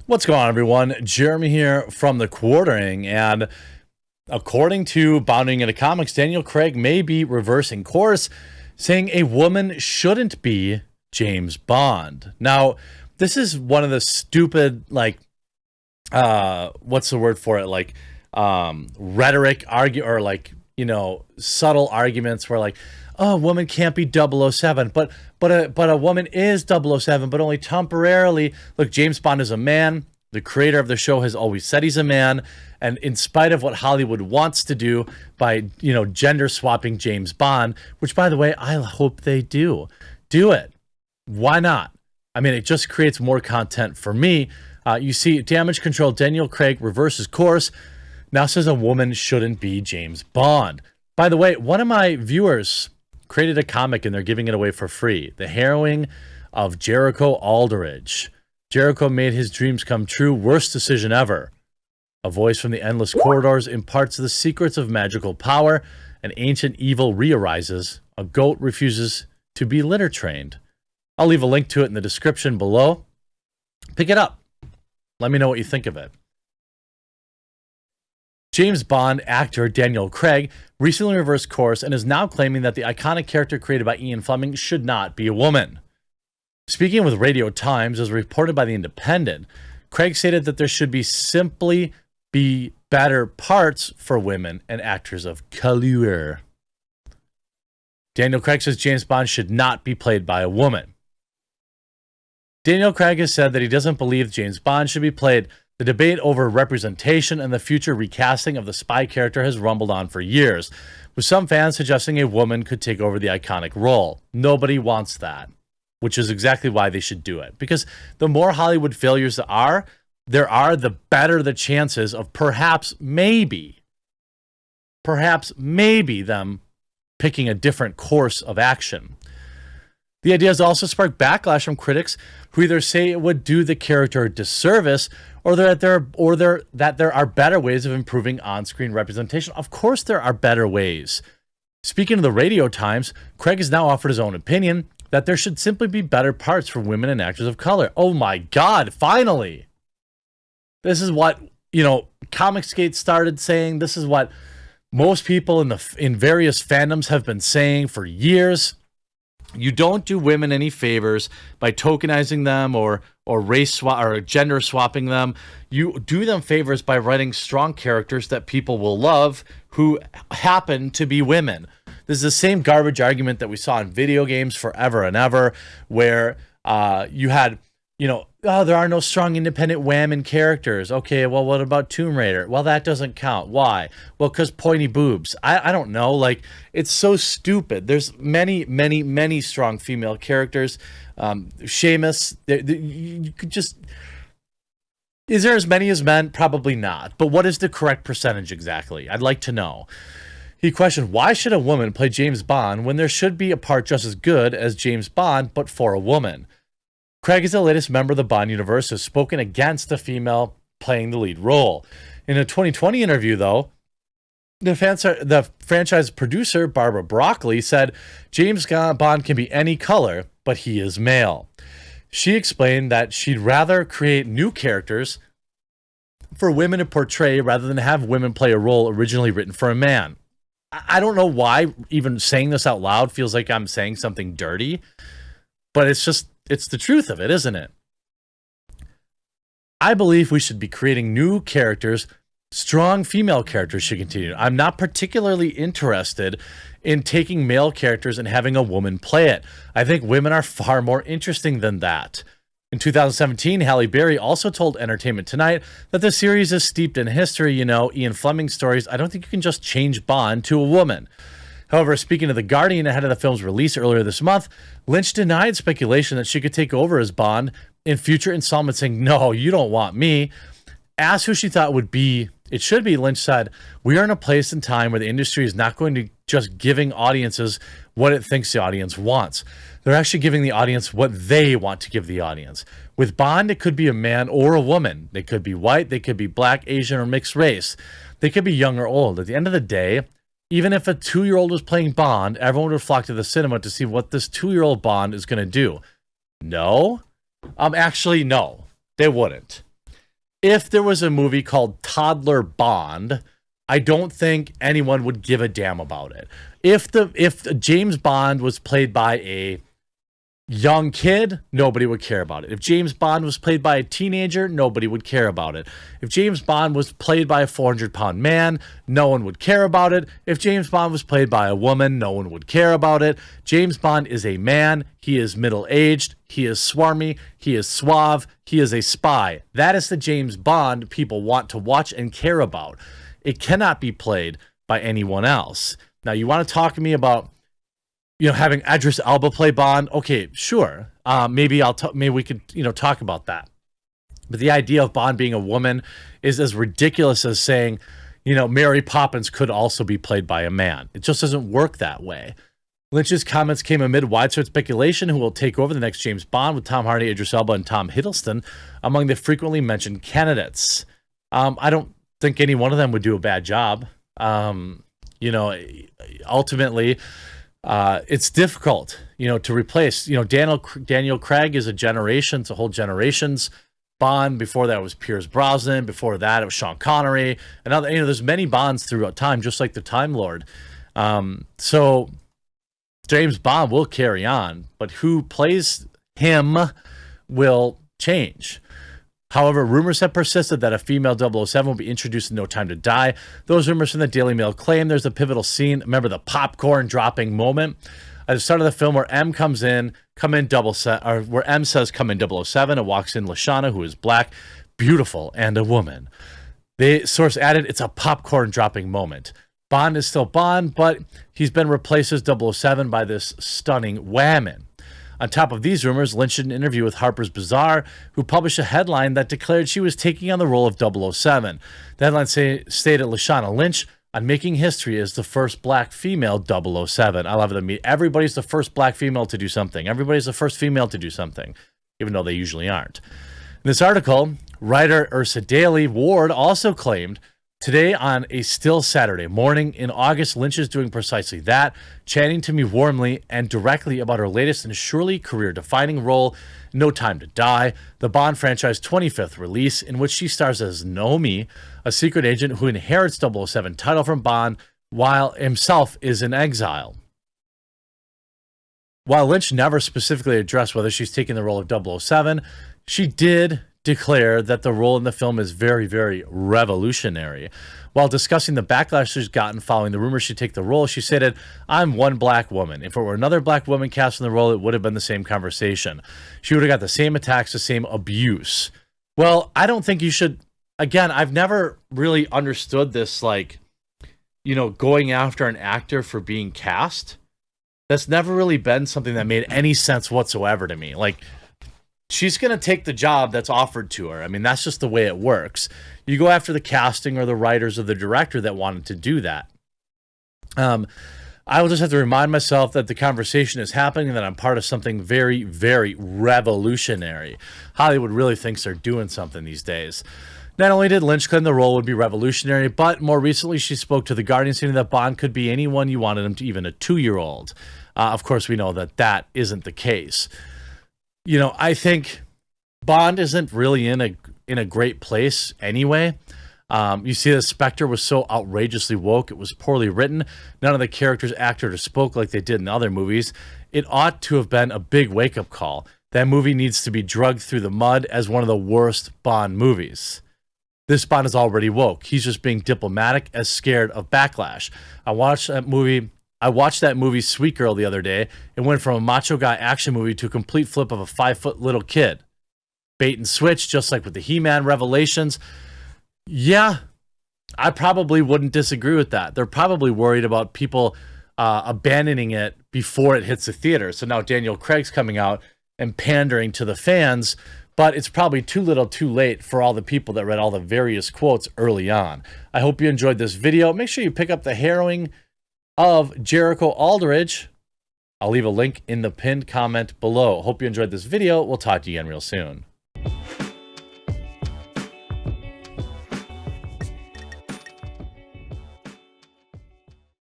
What's going on, everyone? Jeremy here from The Quartering, and according to Bounding into Comics, Daniel Craig may be reversing course, saying a woman shouldn't be James Bond. Now, this is one of the stupid, what's the word for it? Rhetoric subtle arguments where oh, a woman can't be 007, but a woman is 007, but only temporarily. Look, James Bond is a man. The creator of the show has always said he's a man, and in spite of what Hollywood wants to do by, gender swapping James Bond, which, by the way, I hope they do it. Why not? I mean, it just creates more content for me. You see, Damage Control Daniel Craig reverses course, now says a woman shouldn't be James Bond. By the way, one of my viewers created a comic and they're giving it away for free. The Harrowing of Jericho Aldridge. Jericho made his dreams come true. Worst decision ever. A voice from the endless corridors imparts the secrets of magical power. An ancient evil re-arises. A goat refuses to be litter trained. I'll leave a link to it in the description below. Pick it up. Let me know what you think of it. James Bond actor Daniel Craig recently reversed course and is now claiming that the iconic character created by Ian Fleming should not be a woman. Speaking with Radio Times, as reported by The Independent, Craig stated that there should simply be better parts for women and actors of color. Daniel Craig says James Bond should not be played by a woman. Daniel Craig has said that he doesn't believe James Bond should be played. The debate over representation and the future recasting of the spy character has rumbled on for years, with some fans suggesting a woman could take over the iconic role. Nobody wants that, which is exactly why they should do it. Because the more Hollywood failures there are, the better the chances of perhaps maybe them picking a different course of action. The idea has also sparked backlash from critics who either say it would do the character a disservice or that there are better ways of improving on-screen representation. Of course there are better ways. Speaking of the Radio Times, Craig has now offered his own opinion that there should simply be better parts for women and actors of color. Oh my God, finally! This is what, Comicsgate started saying. This is what most people in various fandoms have been saying for years. You don't do women any favors by tokenizing them or gender swapping them. You do them favors by writing strong characters that people will love who happen to be women. This is the same garbage argument that we saw in video games forever and ever, where you had, oh, there are no strong independent women characters. Okay, well, what about Tomb Raider? Well, that doesn't count. Why? Well, because pointy boobs. I don't know. It's so stupid. There's many strong female characters. Seamus, you could just... Is there as many as men? Probably not. But what is the correct percentage exactly? I'd like to know. He questioned, why should a woman play James Bond when there should be a part just as good as James Bond, but for a woman? Craig is the latest member of the Bond universe, has spoken against a female playing the lead role. In a 2020 interview, though, the franchise producer, Barbara Broccoli, said James Bond can be any color, but he is male. She explained that she'd rather create new characters for women to portray rather than have women play a role originally written for a man. I don't know why even saying this out loud feels like I'm saying something dirty, but it's the truth of it, isn't it? I believe we should be creating new characters. Strong female characters should continue. I'm not particularly interested in taking male characters and having a woman play it. I think women are far more interesting than that. In 2017, Halle Berry also told Entertainment Tonight that the series is steeped in history, Ian Fleming stories. I don't think you can just change Bond to a woman. However, speaking to The Guardian ahead of the film's release earlier this month, Lynch denied speculation that she could take over as Bond in future installments, saying, no, you don't want me. Asked who she thought it should be, Lynch said, we are in a place and time where the industry is not going to just giving audiences what it thinks the audience wants. They're actually giving the audience what they want to give the audience. With Bond, it could be a man or a woman. They could be white, they could be black, Asian, or mixed race. They could be young or old. At the end of the day, even if a 2-year-old was playing Bond, everyone would flock to the cinema to see what this 2-year-old Bond is going to do. No? Actually, no. They wouldn't. if there was a movie called Toddler Bond, I don't think anyone would give a damn about it. If James Bond was played by a young kid, nobody would care about it. If James Bond was played by a teenager, nobody would care about it. If James Bond was played by a 400-pound man, no one would care about it. If James Bond was played by a woman, no one would care about it. James Bond is a man. He is middle-aged. He is swarmy. He is suave. He is a spy. That is the James Bond people want to watch and care about. It cannot be played by anyone else. Now, you want to talk to me about having Idris Elba play Bond? Okay, sure. Maybe we could, talk about that. But the idea of Bond being a woman is as ridiculous as saying, Mary Poppins could also be played by a man. It just doesn't work that way. Lynch's comments came amid widespread speculation who will take over the next James Bond, with Tom Hardy, Idris Elba, and Tom Hiddleston among the frequently mentioned candidates. I don't think any one of them would do a bad job. Ultimately, it's difficult, to replace. Daniel Craig is it's a whole generation's Bond. Before that was Pierce Brosnan. Before that, it was Sean Connery. And other, there's many Bonds throughout time, just like the Time Lord. So James Bond will carry on, but who plays him will change. However, rumors have persisted that a female 007 will be introduced in No Time to Die. Those rumors from the Daily Mail claim there's a pivotal scene. Remember the popcorn dropping moment at the start of the film where M says, come in 007, and walks in Lashana, who is black, beautiful, and a woman. The source added, it's a popcorn dropping moment. Bond is still Bond, but he's been replaced as 007 by this stunning woman. On top of these rumors, Lynch did an interview with Harper's Bazaar, who published a headline that declared she was taking on the role of 007. The headline stated Lashana Lynch on making history as the first black female 007. I love it. Everybody's the first black female to do something. Everybody's the first female to do something, even though they usually aren't. In this article, writer Ursa Daly Ward also claimed, today on a still Saturday morning in August, Lynch is doing precisely that, chatting to me warmly and directly about her latest and surely career-defining role, No Time to Die, the Bond franchise 25th release, in which she stars as Naomi, a secret agent who inherits 007 title from Bond while himself is in exile. While Lynch never specifically addressed whether she's taking the role of 007, she did declare that the role in the film is very, very revolutionary. While discussing the backlash she's gotten following the rumor she'd take the role, she stated, I'm one black woman. If it were another black woman cast in the role, it would have been the same conversation. She would have got the same attacks, the same abuse. Well, I don't think you should. Again, I've never really understood this, going after an actor for being cast. That's never really been something that made any sense whatsoever to me. She's going to take the job that's offered to her. I mean, that's just the way it works. You go after the casting or the writers or the director that wanted to do that. I will just have to remind myself that the conversation is happening and that I'm part of something very, very revolutionary. Hollywood really thinks they're doing something these days. Not only did Lynch claim the role would be revolutionary, but more recently she spoke to The Guardian, saying that Bond could be anyone you wanted him to, even a 2-year-old. Of course, we know that that isn't the case. I think Bond isn't really in a great place anyway. You see, the Spectre was so outrageously woke. It was poorly written. None of the characters acted or spoke like they did in other movies. It ought to have been a big wake-up call. That movie needs to be dragged through the mud as one of the worst Bond movies. This Bond is already woke. He's just being diplomatic as scared of backlash. I watched that movie Sweet Girl the other day and went from a macho guy action movie to a complete flip of a 5-foot little kid. Bait and switch, just like with the He-Man revelations. Yeah, I probably wouldn't disagree with that. They're probably worried about people abandoning it before it hits the theater. So now Daniel Craig's coming out and pandering to the fans, but it's probably too little too late for all the people that read all the various quotes early on. I hope you enjoyed this video. Make sure you pick up the harrowing of Jericho Aldridge. I'll leave a link in the pinned comment below. Hope you enjoyed this video. We'll talk to you again real soon.